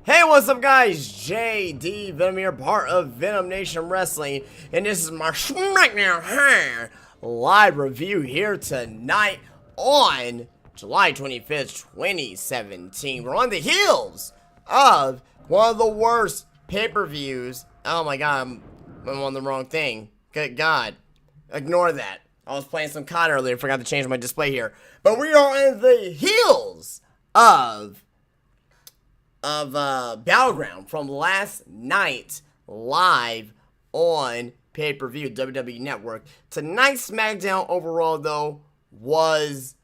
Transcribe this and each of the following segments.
Hey, what's up, guys? JD Venom here, part of Venom Nation Wrestling, and this is my Smackdown live review here tonight on July 25th, 2017. We're on the heels of one of the worst pay-per-views. Oh my god, I'm on the wrong thing. Good god. Ignore that. I was playing some COD earlier, forgot to change my display here. But we are on the heels of Battleground from last night live on pay-per-view WWE Network. Tonight's SmackDown overall though was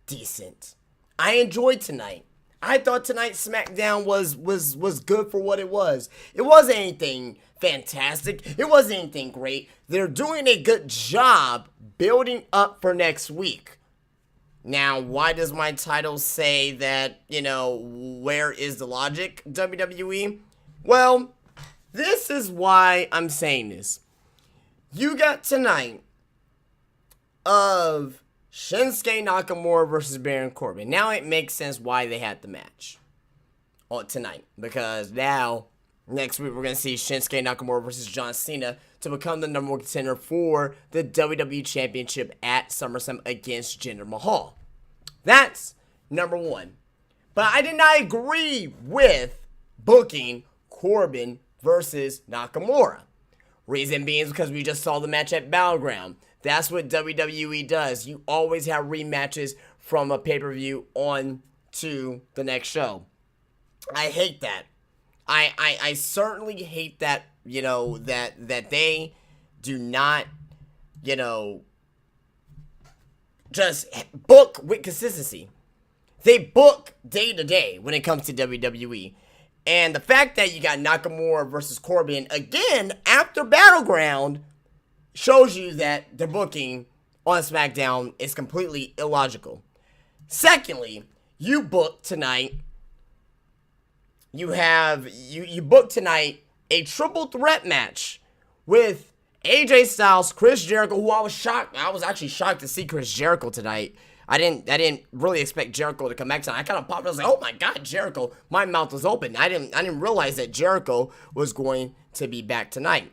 decent. I enjoyed tonight. I thought tonight's SmackDown was good for what it was. It wasn't anything fantastic. It wasn't anything great. They're doing a good job building up for next week. Now, why does my title say that, where is the logic, WWE? Well, this is why I'm saying this. You got tonight of Shinsuke Nakamura versus Baron Corbin. Now it makes sense why they had the match tonight. Because now, next week, we're going to see Shinsuke Nakamura versus John Cena to become the number one contender for the WWE Championship at SummerSlam against Jinder Mahal. That's number one. But I did not agree with booking Corbin versus Nakamura. Reason being is because we just saw the match at Battleground. That's what WWE does. You always have rematches from a pay-per-view on to the next show. I hate that. I certainly hate that, that they do not, just book with consistency. They book day to day when it comes to WWE. And the fact that you got Nakamura versus Corbin again after Battleground shows you that the booking on SmackDown is completely illogical. Secondly, you book tonight. You book tonight a triple threat match with AJ Styles, Chris Jericho, who I was actually shocked to see Chris Jericho tonight. I didn't really expect Jericho to come back tonight. I kind of popped. I was like, oh my god, Jericho! My mouth was open. I didn't realize that Jericho was going to be back tonight.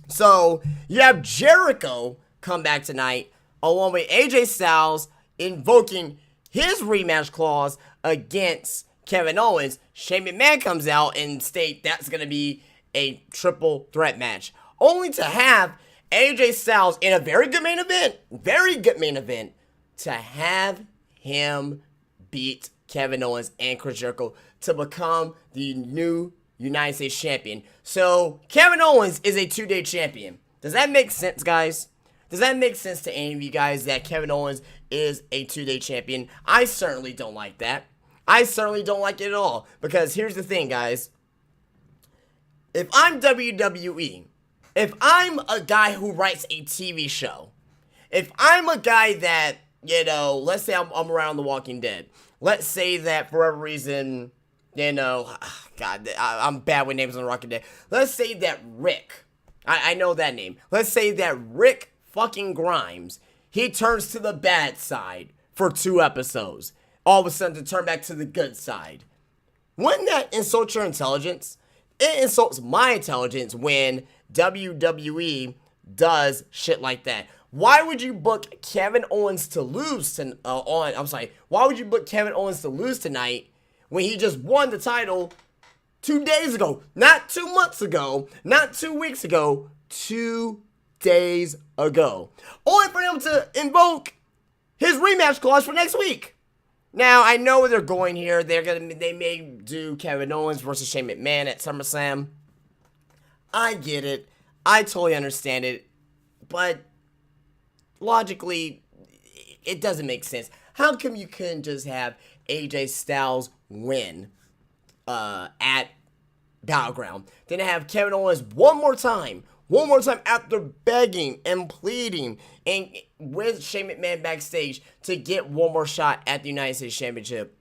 So you have Jericho come back tonight, along with AJ Styles invoking his rematch clause against Kevin Owens. Shane McMahon comes out and state that's going to be a triple threat match, only to have AJ Styles in a very good main event, to have him beat Kevin Owens and Chris Jericho to become the new United States champion. So Kevin Owens is a 2-day champion. Does that make sense, guys? Does that make sense to any of you guys that Kevin Owens is a 2-day champion? I certainly don't like that. I certainly don't like it at all. Because here's the thing, guys. If I'm WWE, if I'm a guy who writes a TV show, if I'm a guy that, let's say I'm around The Walking Dead. Let's say that for whatever reason, God, I'm bad with names on The Walking Dead. Let's say that Rick, I know that name. Let's say that Rick fucking Grimes, he turns to the bad side for 2 episodes. All of a sudden to turn back to the good side. Wouldn't that insult your intelligence? It insults my intelligence when WWE does shit like that. Why would you book Kevin Owens to lose why would you book Kevin Owens to lose tonight when he just won the title 2 days ago? Not 2 months ago, not 2 weeks ago, 2 days ago. Only for him to invoke his rematch clause for next week. Now, I know where they're going here. They may do Kevin Owens versus Shane McMahon at SummerSlam. I get it. I totally understand it. But logically, it doesn't make sense. How come you couldn't just have AJ Styles win at Battleground? Then have Kevin Owens one more time after begging and pleading and with Shane McMahon backstage to get one more shot at the United States Championship.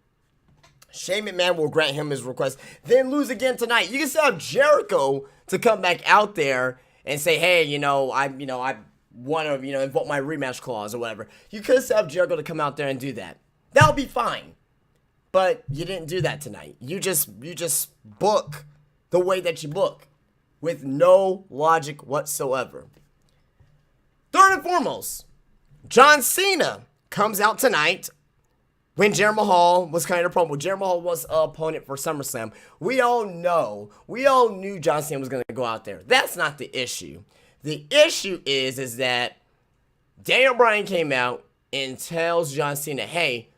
Shane McMahon will grant him his request, then lose again tonight. You can still have Jericho to come back out there and say, hey, I want to, invoke my rematch clause or whatever. You could still have Jericho to come out there and do that. That would be fine. But you didn't do that tonight. You just book the way that you book with no logic whatsoever. Third and foremost, John Cena comes out tonight when Jinder Mahal was kind of promo. Jinder Mahal was an opponent for SummerSlam. We all knew John Cena was going to go out there. That's not the issue. The issue is that Daniel Bryan came out and tells John Cena, hey,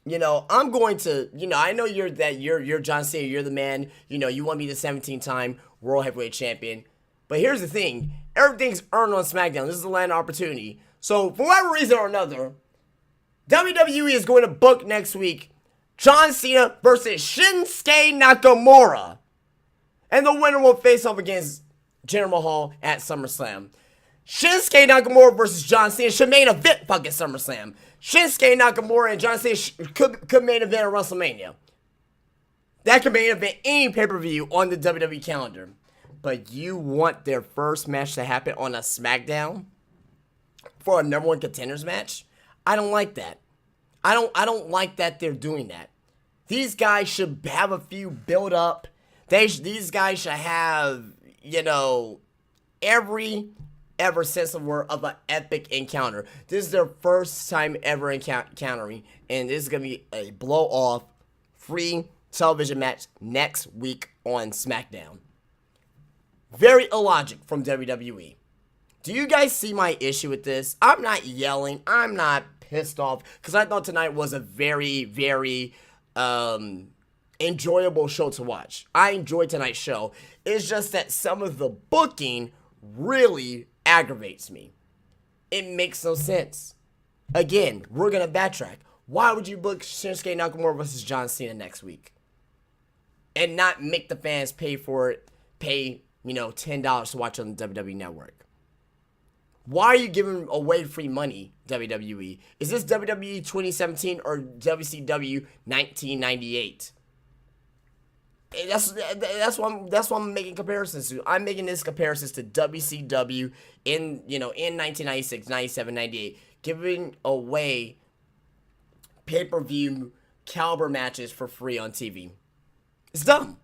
I'm going to, I know you're John Cena, you're the man, you want to be the 17-time World Heavyweight Champion. But here's the thing, everything's earned on SmackDown. This is the land of opportunity. So, for whatever reason or another, WWE is going to book next week John Cena versus Shinsuke Nakamura. And the winner will face off against Jinder Mahal at SummerSlam. Shinsuke Nakamura versus John Cena should main event fucking SummerSlam. Shinsuke Nakamura and John Cena could main event at WrestleMania. That could main event any pay-per-view on the WWE calendar. But you want their first match to happen on a SmackDown for a number one contenders match? I don't like that. I don't like that they're doing that. These guys should have a few build up. These guys should have, every sense of word of an epic encounter. This is their first time ever encountering, and this is going to be a blow-off free television match next week on SmackDown. Very illogic from WWE. Do you guys see my issue with this? I'm not yelling. I'm not pissed off, because I thought tonight was a very, very enjoyable show to watch. I enjoyed tonight's show. It's just that some of the booking really aggravates me. It makes no sense. Again, we're going to backtrack. Why would you book Shinsuke Nakamura versus John Cena next week and not make the fans pay for it, pay, $10 to watch on the WWE Network? Why are you giving away free money, WWE? Is this WWE 2017 or WCW 1998? That's what I'm making comparisons to. I'm making this comparisons to WCW in 1996, 97, 98, giving away pay-per-view caliber matches for free on TV. It's dumb.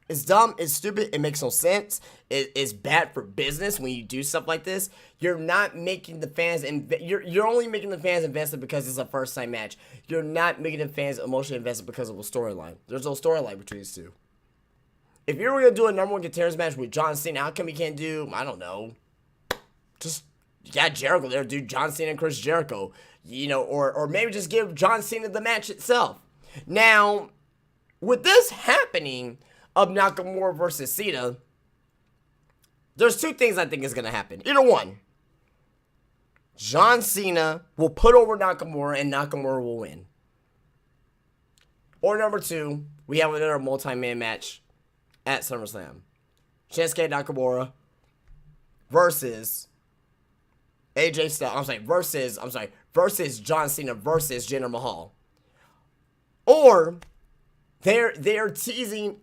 It's dumb. It's stupid. It makes no sense. It's bad for business when you do stuff like this. You're not making the fans you're only making the fans invested because it's a first time match. You're not making the fans emotionally invested because of a storyline. There's no storyline between these two. If you were gonna do a number one contenders match with John Cena, how come you can't do, I don't know, just you got Jericho there, dude, John Cena and Chris Jericho, or maybe just give John Cena the match itself. Now, with this happening of Nakamura versus Cena, there's two things I think is gonna happen. Either one, John Cena will put over Nakamura and Nakamura will win. Or number two, we have another multi-man match at SummerSlam. Shinsuke Nakamura versus AJ Styles. Versus John Cena versus Jinder Mahal. Or they're teasing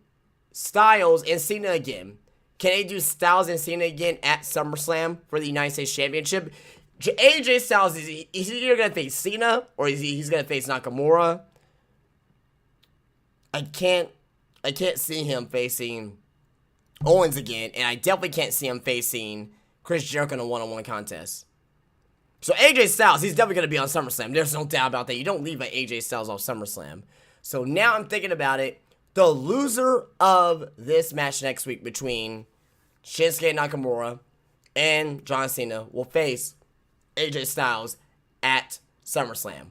Styles and Cena again. Can they do Styles and Cena again at SummerSlam for the United States Championship? AJ Styles, is he either going to face Cena or he's going to face Nakamura? I can't see him facing Owens again, and I definitely can't see him facing Chris Jericho in a one-on-one contest. So AJ Styles, he's definitely going to be on SummerSlam. There's no doubt about that. You don't leave an AJ Styles off SummerSlam. So now I'm thinking about it. The loser of this match next week between Shinsuke Nakamura and John Cena will face AJ Styles at SummerSlam.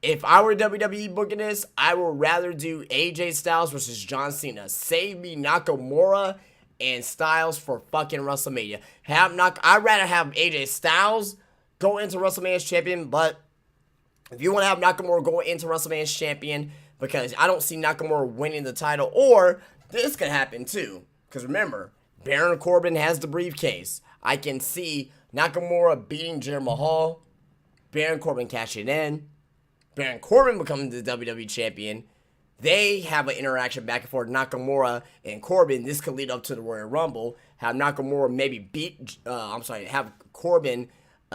If I were WWE booking this, I would rather do AJ Styles versus John Cena. Save me Nakamura and Styles for fucking WrestleMania. I'd rather have AJ Styles go into WrestleMania as champion, but if you want to have Nakamura go into WrestleMania as champion, because I don't see Nakamura winning the title, or this could happen too. Because remember, Baron Corbin has the briefcase. I can see Nakamura beating Jinder Mahal, Baron Corbin cashing in, Baron Corbin becoming the WWE champion. They have an interaction back and forth, Nakamura and Corbin. This could lead up to the Royal Rumble. Have Nakamura maybe have Corbin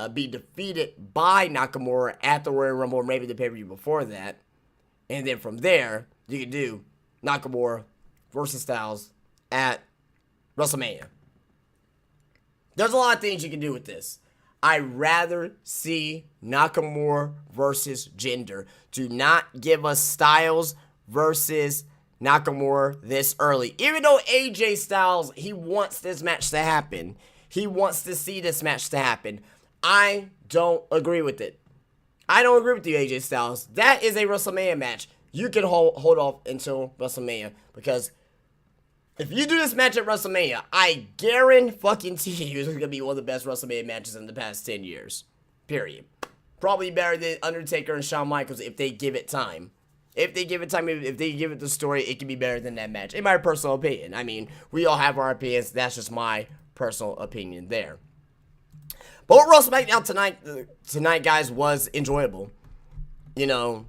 be defeated by Nakamura at the Royal Rumble, or maybe the pay-per-view before that. And then from there, you can do Nakamura versus Styles at WrestleMania. There's a lot of things you can do with this. I'd rather see Nakamura versus Jinder. Do not give us Styles versus Nakamura this early. Even though AJ Styles, he wants this match to happen. He wants to see this match to happen. I don't agree with it. I don't agree with you, AJ Styles. That is a WrestleMania match. You can hold off until WrestleMania, because if you do this match at WrestleMania, I guarantee you it's going to be one of the best WrestleMania matches in the past 10 years. Period. Probably better than Undertaker and Shawn Michaels if they give it time. If they give it time, if they give it the story, it can be better than that match. In my personal opinion. I mean, we all have our opinions. That's just my personal opinion there. But Raw SmackDown tonight, guys, was enjoyable. You know,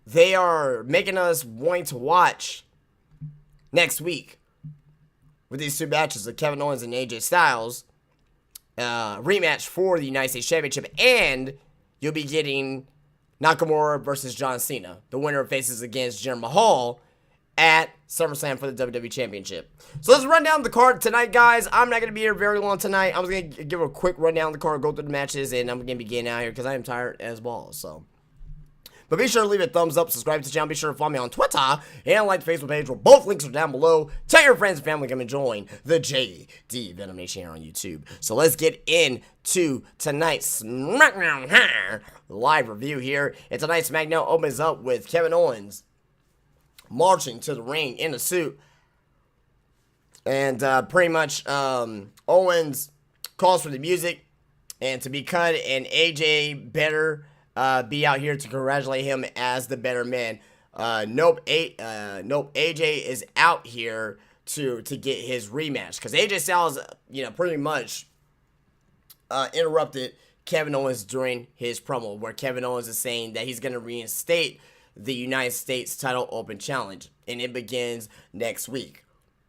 they are making us wanting to watch next week with these two matches of Kevin Owens and AJ Styles. Rematch for the United States Championship. And you'll be getting Nakamura versus John Cena. The winner faces against Jinder Mahal at SummerSlam for the WWE Championship. So let's run down the card tonight, guys. I'm not going to be here very long tonight. I'm just going to give a quick rundown of the card, go through the matches, and I'm going to be getting out of here because I am tired as balls. So, but be sure to leave a thumbs up, subscribe to the channel, be sure to follow me on Twitter, and like the Facebook page where both links are down below. Tell your friends and family to come and join the JD Venom Nation here on YouTube. So let's get into tonight's SmackDown live review here. And tonight's SmackDown opens up with Kevin Owens marching to the ring in a suit. And pretty much Owens calls for the music and to be cut, and AJ better be out here to congratulate him as the better man. Nope, AJ is out here to get his rematch, because AJ Styles, pretty much interrupted Kevin Owens during his promo, where Kevin Owens is saying that he's going to reinstate the United States title open challenge, and it begins next week.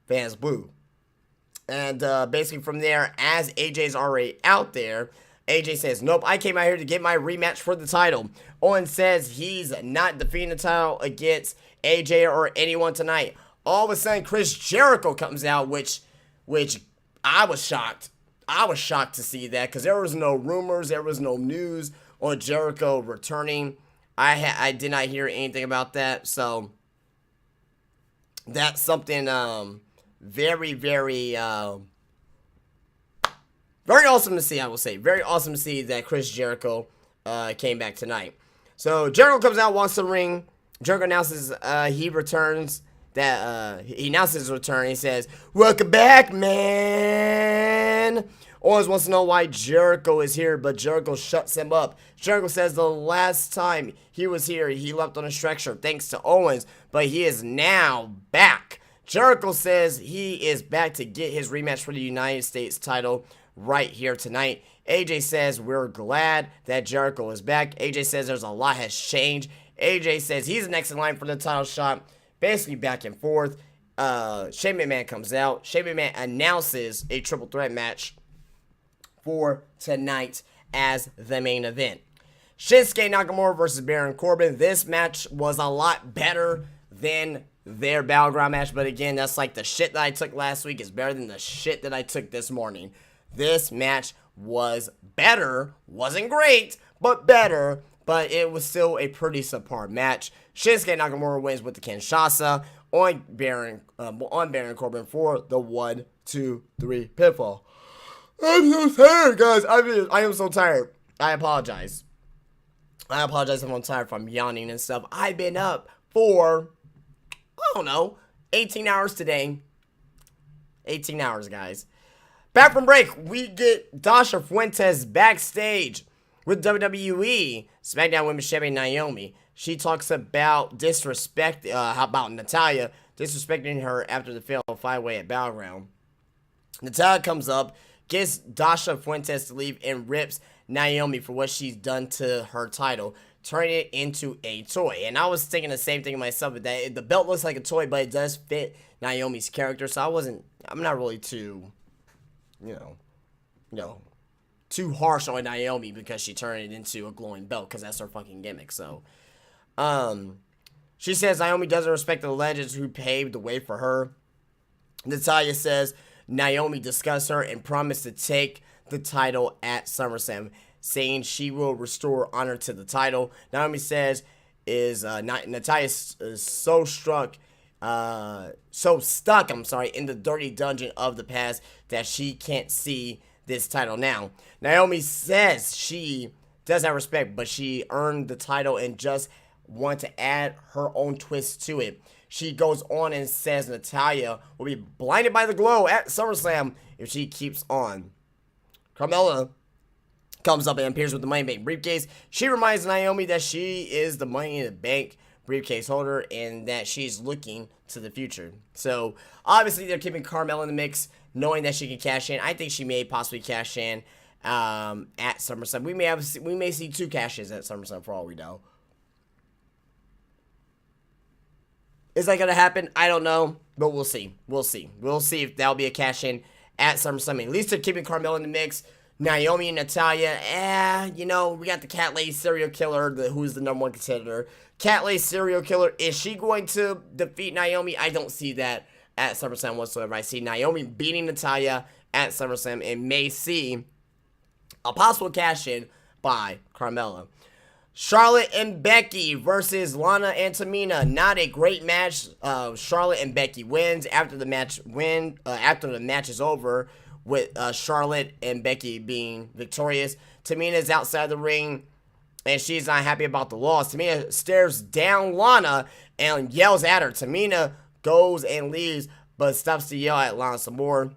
Fans boo. And basically from there, as AJ's already out there, AJ says, nope, I came out here to get my rematch for the title. Owens says he's not defending the title against AJ or anyone tonight. All of a sudden, Chris Jericho comes out, which I was shocked. I was shocked to see that, because there was no rumors, there was no news on Jericho returning. I did not hear anything about that, so that's something very, very, very awesome to see, I will say. Very awesome to see that Chris Jericho came back tonight. So Jericho comes out, walks the ring. Jericho announces he returns. He announces his return. He says, "Welcome back, man." Owens wants to know why Jericho is here, but Jericho shuts him up. Jericho says the last time he was here, he left on a stretcher thanks to Owens, but he is now back. Jericho says he is back to get his rematch for the United States title right here tonight. AJ says we're glad that Jericho is back. AJ says there's a lot has changed. AJ says he's next in line for the title shot. Basically back and forth. Shane McMahon comes out. Shane McMahon announces a triple threat match for tonight as the main event. Shinsuke Nakamura versus Baron Corbin. This match was a lot better than their Battleground match, but again, that's like the shit that I took last week is better than the shit that I took this morning. This match was better. Wasn't great, but better. But it was still a pretty subpar match. Shinsuke Nakamura wins with the Kinshasa on Baron Corbin for the 1, 2, 3 pinfall. I'm so tired, guys. I am so tired. I apologize. If I'm tired, if I'm yawning and stuff. I've been up for, I don't know, 18 hours today. 18 hours, guys. Back from break, we get Dasha Fuentes backstage with WWE Smackdown Women's Champion Naomi. She talks about disrespect, how about Natalya disrespecting her after the failed 5-way at Battleground. Natalya comes up, gets Dasha Fuentes to leave, and rips Naomi for what she's done to her title, turning it into a toy. And I was thinking the same thing myself, that the belt looks like a toy, but it does fit Naomi's character, so I'm not really too, too harsh on Naomi because she turned it into a glowing belt because that's her fucking gimmick. So, she says Naomi doesn't respect the legends who paved the way for her. Natalya says Naomi discussed her and promised to take the title at SummerSlam, saying she will restore honor to the title. Naomi says Natalya is so stuck in the dirty dungeon of the past that she can't see this title now. Naomi says she does have respect, but she earned the title and just want to add her own twist to it. She goes on and says Natalya will be blinded by the glow at SummerSlam if she keeps on. Carmella comes up and appears with the Money in the Bank briefcase. She reminds Naomi that she is the Money in the Bank briefcase holder and that she's looking to the future. So obviously they're keeping Carmella in the mix, knowing that she can cash in. I think she may possibly cash in at SummerSlam. We may see 2 cashes at SummerSlam for all we know. Is that going to happen? I don't know, but we'll see. We'll see if that'll be a cash-in at SummerSlam. At least they're keeping Carmella in the mix. Naomi and Natalya, we got the Cat Lady serial killer, who's the number 1 contender. Cat Lady serial killer, is she going to defeat Naomi? I don't see that at SummerSlam whatsoever. I see Naomi beating Natalya at SummerSlam and may see a possible cash-in by Carmella. Charlotte and Becky versus Lana and Tamina. Not a great match. Charlotte and Becky wins after the match is over, with Charlotte and Becky being victorious. Tamina's outside the ring and she's not happy about the loss. Tamina stares down Lana and yells at her. Tamina goes and leaves but stops to yell at Lana some more.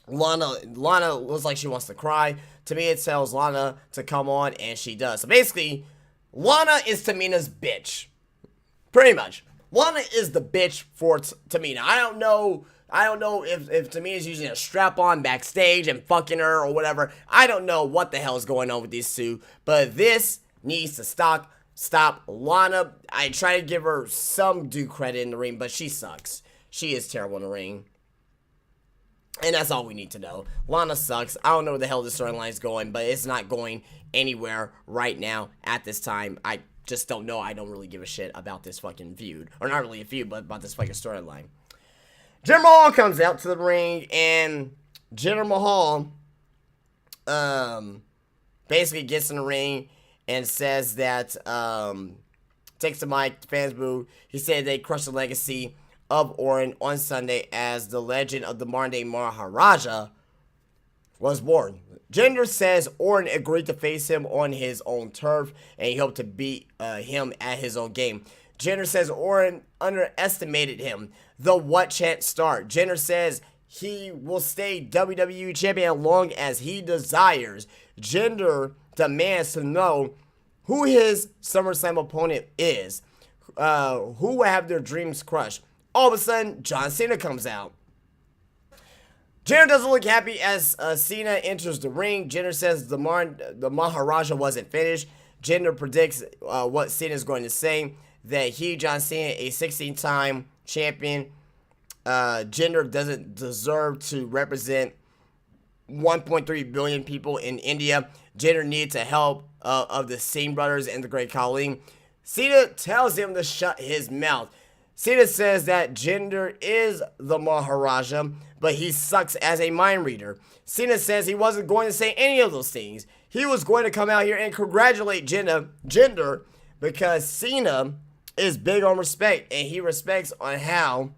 Lana looks like she wants to cry. Tamina tells Lana to come on, and she does. So basically, Lana is Tamina's bitch. Pretty much. Lana is the bitch for Tamina. I don't know if Tamina's using a strap-on backstage and fucking her or whatever. I don't know what the hell is going on with these two. But this needs to stop. Lana, I try to give her some due credit in the ring, but she sucks. She is terrible in the ring. And that's all we need to know. Lana sucks. I don't know where the hell this storyline is going, but it's not going anywhere right now at this time. I just don't know. I don't really give a shit about this fucking feud. Or not really a feud, but about this fucking storyline. Jinder Mahal comes out to the ring, and Jinder Mahal basically gets in the ring and says that, takes the mic, the fans boo. He said they crushed the legacy of Orton on Sunday as the legend of the modern day Maharaja was born. Jinder says Orton agreed to face him on his own turf and he hoped to beat him at his own game. Jinder says Orton underestimated him. The what chant start. Jinder says he will stay WWE champion as long as he desires. Jinder demands to know who his SummerSlam opponent is. Who will have their dreams crushed. All of a sudden, John Cena comes out. Jinder doesn't look happy as Cena enters the ring. Jinder says the Maharaja wasn't finished. Jinder predicts what Cena is going to say, that he, John Cena, a 16-time champion, Jinder doesn't deserve to represent 1.3 billion people in India. Jinder needs the help of the Singh brothers and the Great Khali. Cena tells him to shut his mouth. Cena says that Jinder is the Maharaja, but he sucks as a mind reader. Cena says he wasn't going to say any of those things. He was going to come out here and congratulate Jinder because Cena is big on respect, and he respects on how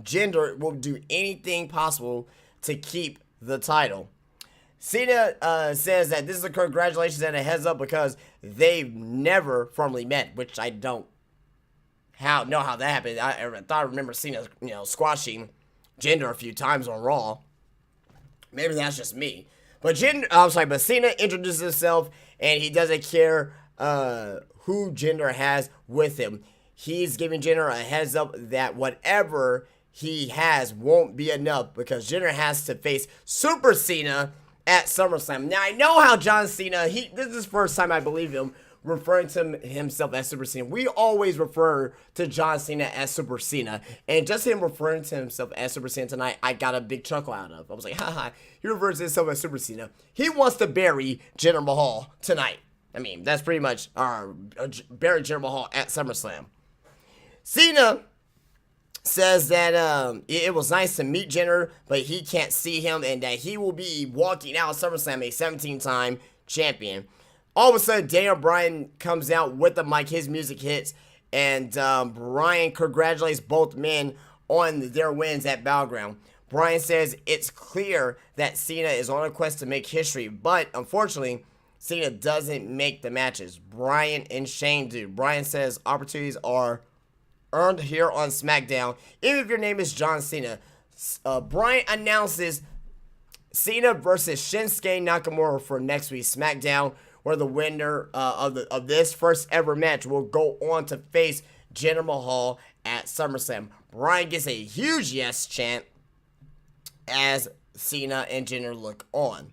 Jinder will do anything possible to keep the title. Cena says that this is a congratulations and a heads up because they've never formally met, which I don't know how that happened. I remember Cena, squashing Jinder a few times on Raw. Maybe that's just me. But Cena introduces himself, and he doesn't care who Jinder has with him. He's giving Jinder a heads up that whatever he has won't be enough because Jinder has to face Super Cena at SummerSlam. Now, I know how John Cena, this is the first time I believe him, referring to himself as Super Cena. We always refer to John Cena as Super Cena. And just him referring to himself as Super Cena tonight, I got a big chuckle out of. I was like, haha, he refers to himself as Super Cena. He wants to bury Jinder Mahal tonight. I mean, that's pretty much bury Jinder Mahal at SummerSlam. Cena says that it was nice to meet Jinder, but he can't see him, and that he will be walking out of SummerSlam a 17-time champion. All of a sudden, Daniel Bryan comes out with the mic, his music hits, and Bryan congratulates both men on their wins at Battleground. Bryan says it's clear that Cena is on a quest to make history, but unfortunately, Cena doesn't make the matches. Bryan and Shane do. Bryan says opportunities are earned here on SmackDown, even if your name is John Cena. Bryan announces Cena versus Shinsuke Nakamura for next week's SmackDown, where the winner of this first ever match will go on to face Jinder Mahal at SummerSlam. Bryan gets a huge yes chant as Cena and Jinder look on.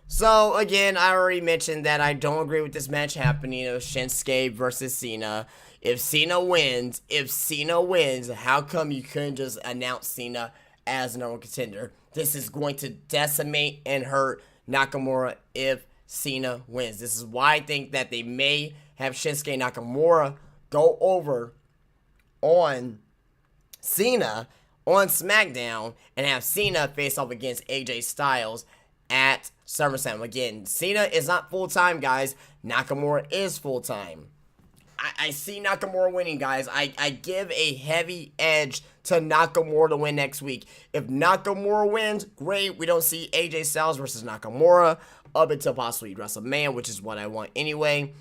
So, again, I already mentioned that I don't agree with this match happening of Shinsuke versus Cena. If Cena wins, how come you couldn't just announce Cena as number one contender? This is going to decimate and hurt Nakamura if Cena wins. This is why I think that they may have Shinsuke Nakamura go over on Cena on SmackDown and have Cena face off against AJ Styles at SummerSlam. Again, Cena is not full-time, guys. Nakamura is full-time. I see Nakamura winning, guys. I give a heavy edge to Nakamura to win next week. If Nakamura wins, great. We don't see AJ Styles versus Nakamura up until possibly WrestleMania, which is what I want anyway.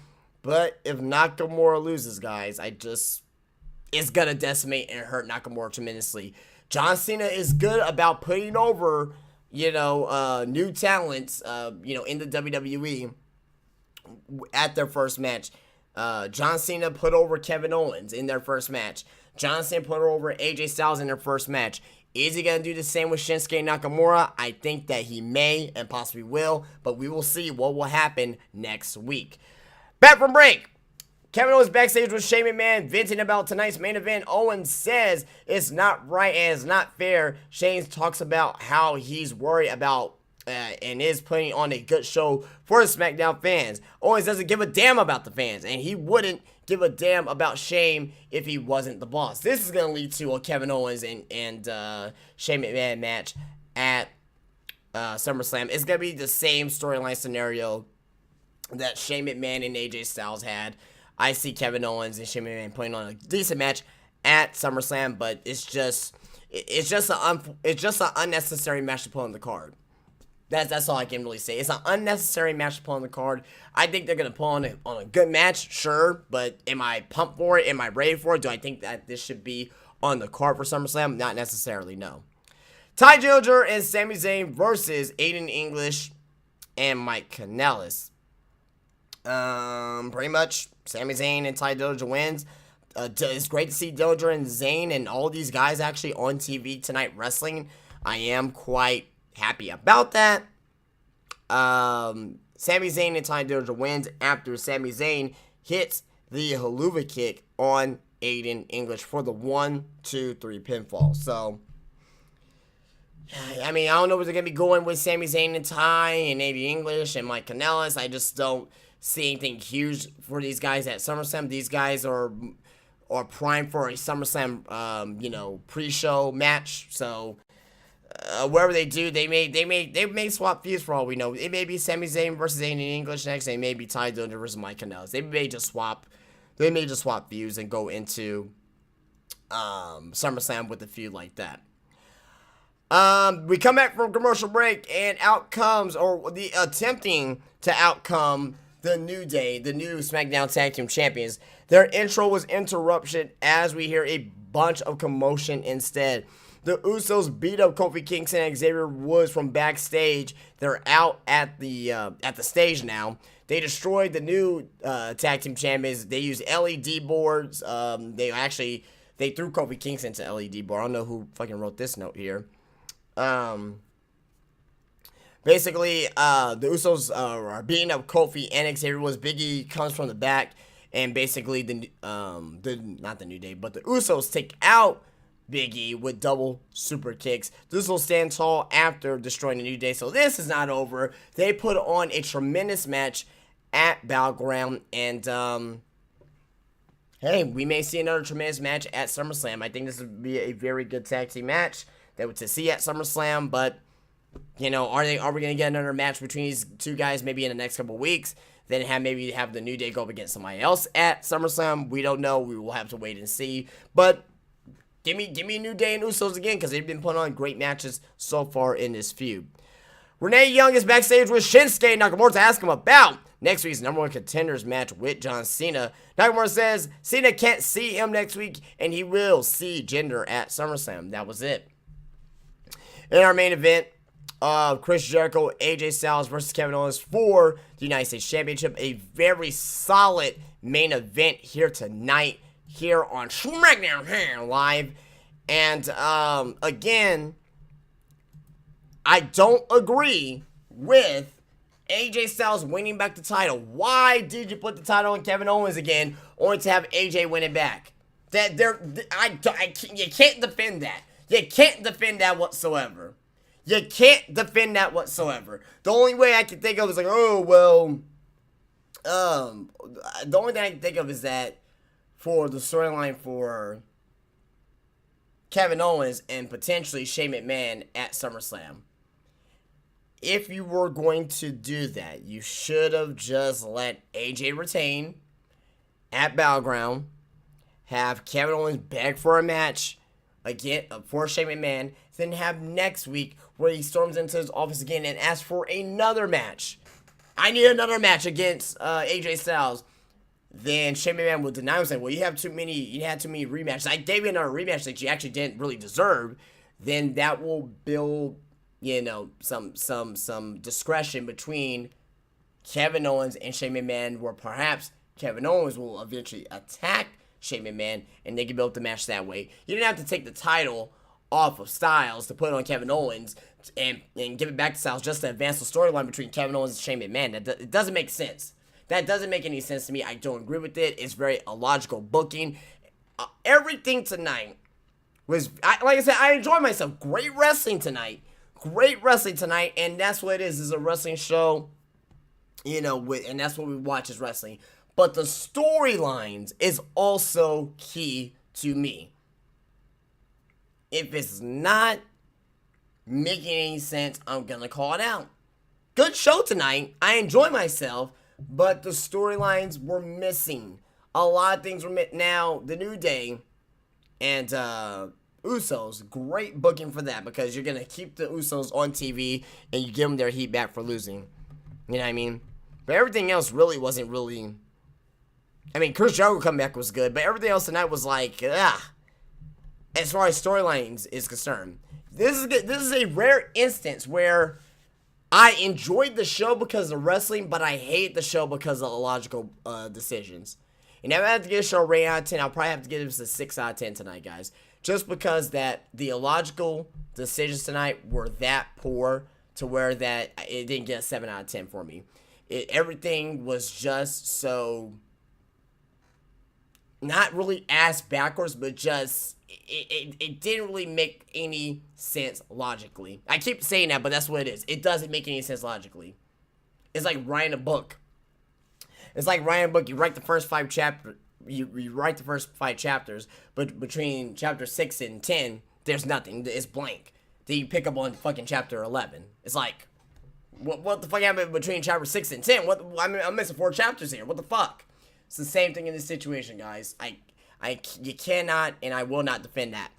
But if Nakamura loses, guys, it's going to decimate and hurt Nakamura tremendously. John Cena is good about putting over, new talents, in the WWE at their first match. John Cena put over Kevin Owens in their first match. John Cena put over AJ Styles in their first match. Is he going to do the same with Shinsuke Nakamura? I think that he may and possibly will, but we will see what will happen next week. Back from break. Kevin Owens backstage with Shane McMahon venting about tonight's main event. Owens says it's not right and it's not fair. Shane talks about how he's worried about and is putting on a good show for the SmackDown fans. Owens doesn't give a damn about the fans, and he wouldn't give a damn about Shane if he wasn't the boss. This is going to lead to a Kevin Owens and Shane McMahon match at SummerSlam. It's going to be the same storyline scenario that Shane McMahon and AJ Styles had. I see Kevin Owens and Shane McMahon putting on a decent match at SummerSlam, but it's just an unnecessary match to put on the card. That's all I can really say. It's an unnecessary match to put on the card. I think they're going to put on a good match, sure, but am I pumped for it? Am I ready for it? Do I think that this should be on the card for SummerSlam? Not necessarily, no. Ty Dillinger and Sami Zayn versus Aiden English and Mike Kanellis. Pretty much, Sami Zayn and Ty Dillinger wins. It's great to see Dillinger and Zayn and all these guys actually on TV tonight wrestling. I am quite happy about that. Sami Zayn and Ty Dillinger wins after Sami Zayn hits the haluva kick on Aiden English for the 1-2-3 pinfall. So, I mean, I don't know where they're going to be going with Sami Zayn and Ty and Aiden English and Mike Kanellis. I just don't see anything huge for these guys at SummerSlam. These guys are primed for a SummerSlam, pre-show match. So, wherever they do, they may swap feuds for all we know. It may be Sami Zayn versus Aiden English next. They may be Ty Dillinger versus Mike Kanellis. They may just swap feuds and go into SummerSlam with a feud like that. We come back from commercial break, and out comes, or the attempting to outcome, the New Day, the new SmackDown Tag Team Champions. Their intro was interrupted as we hear a bunch of commotion instead. The Usos beat up Kofi Kingston and Xavier Woods from backstage. They're out at the stage now. They destroyed the new tag team champions. They used LED boards. They threw Kofi Kingston to LED board. I don't know who fucking wrote this note here. Basically, the Usos are beating up Kofi and Xavier Woods. Big E comes from the back, and basically not the New Day, but the Usos take out Big E with double super kicks. The Usos stand tall after destroying the New Day, so this is not over. They put on a tremendous match at Battleground, and hey, we may see another tremendous match at SummerSlam. I think this would be a very good tag team match that we're to see at SummerSlam, but you know, are we gonna get another match between these two guys maybe in the next couple weeks? Then maybe have the New Day go up against somebody else at SummerSlam. We don't know. We will have to wait and see. But give me New Day and Usos again, because they've been putting on great matches so far in this feud. Renee Young is backstage with Shinsuke Nakamura to ask him about next week's #1 contenders match with John Cena. Nakamura says Cena can't see him next week, and he will see Jinder at SummerSlam. That was it. In our main event, Chris Jericho, AJ Styles versus Kevin Owens for the United States Championship. A very solid main event here tonight, here on SmackDown Live. And again, I don't agree with AJ Styles winning back the title. Why did you put the title on Kevin Owens again, only to have AJ win it back? You can't defend that. You can't defend that whatsoever. You can't defend that whatsoever. The only way I can think of is like, oh, well, the only thing I can think of is that for the storyline for Kevin Owens and potentially Shane McMahon at SummerSlam. If you were going to do that, you should have just let AJ retain at Battleground, have Kevin Owens beg for a match again for Shane McMahon, then have next week where he storms into his office again and asks for another match. I need another match against AJ Styles. Then Shane McMahon will deny him, saying, well, you had too many rematches. I gave you another rematch that you actually didn't really deserve. Then that will build, you know, some discretion between Kevin Owens and Shane McMahon, where perhaps Kevin Owens will eventually attack Shane McMahon, and they can build the match that way. You didn't have to take the title off of Styles to put it on Kevin Owens and give it back to Styles just to advance the storyline between Kevin Owens and Shane McMahon. It doesn't make sense. That doesn't make any sense to me. I don't agree with it. It's very illogical booking. Everything tonight was, like I said, I enjoyed myself. Great wrestling tonight. And that's what it is. It's a wrestling show, you know, and that's what we watch is wrestling. But the storylines is also key to me. If it's not making any sense, I'm gonna call it out. Good show tonight. I enjoy myself, but the storylines were missing. A lot of things were missing. Now, the New Day and Usos, great booking for that, because you're gonna keep the Usos on TV and you give them their heat back for losing. You know what I mean? But everything else really wasn't really. I mean, Chris Jericho comeback was good, but everything else tonight was like, as far as storylines is concerned. This is a rare instance where I enjoyed the show because of wrestling, but I hate the show because of illogical decisions. And if I have to give a show a rating out of 10, I'll probably have to give this a 6 out of 10 tonight, guys. Just because that the illogical decisions tonight were that poor to where that it didn't get a 7 out of 10 for me. Everything was just so, not really ass backwards, but just, it didn't really make any sense logically. I keep saying that, but that's what it is. It doesn't make any sense logically. It's like writing a book. You write the first 5 chapters. You write the first 5 chapters, but between chapter 6 and 10, there's nothing. It's blank. Then you pick up on fucking chapter 11. It's like, what the fuck happened between chapter 6 and 10? I'm missing 4 chapters here. What the fuck? It's the same thing in this situation, guys. You cannot and I will not defend that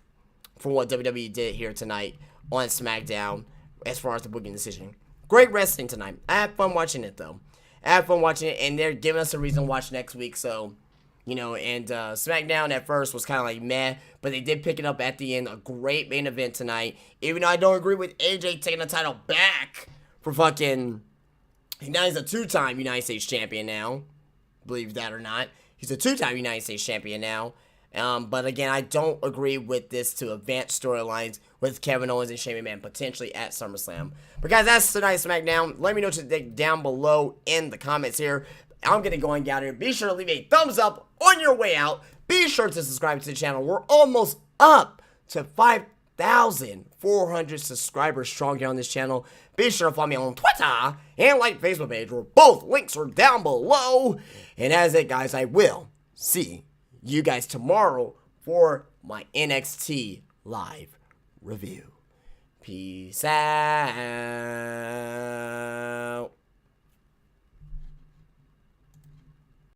for what WWE did here tonight on SmackDown as far as the booking decision. Great wrestling tonight. I had fun watching it, though. And they're giving us a reason to watch next week, so, you know, and SmackDown at first was kind of like meh, but they did pick it up at the end. A great main event tonight, even though I don't agree with AJ taking the title back for fucking, now he's a 2-time United States champion now, believe that or not. He's a 2-time United States champion now, But again, I don't agree with this to advance storylines with Kevin Owens and Shane McMahon potentially at SummerSlam. But guys, that's tonight's SmackDown. Let me know what you think down below in the comments here. I'm going to go and get out here. Be sure to leave a thumbs up on your way out. Be sure to subscribe to the channel. We're almost up to 5,400 subscribers strong here on this channel. Be sure to follow me on Twitter and like Facebook page, where both links are down below. And as it, guys, I will see you guys tomorrow for my NXT live review. Peace out.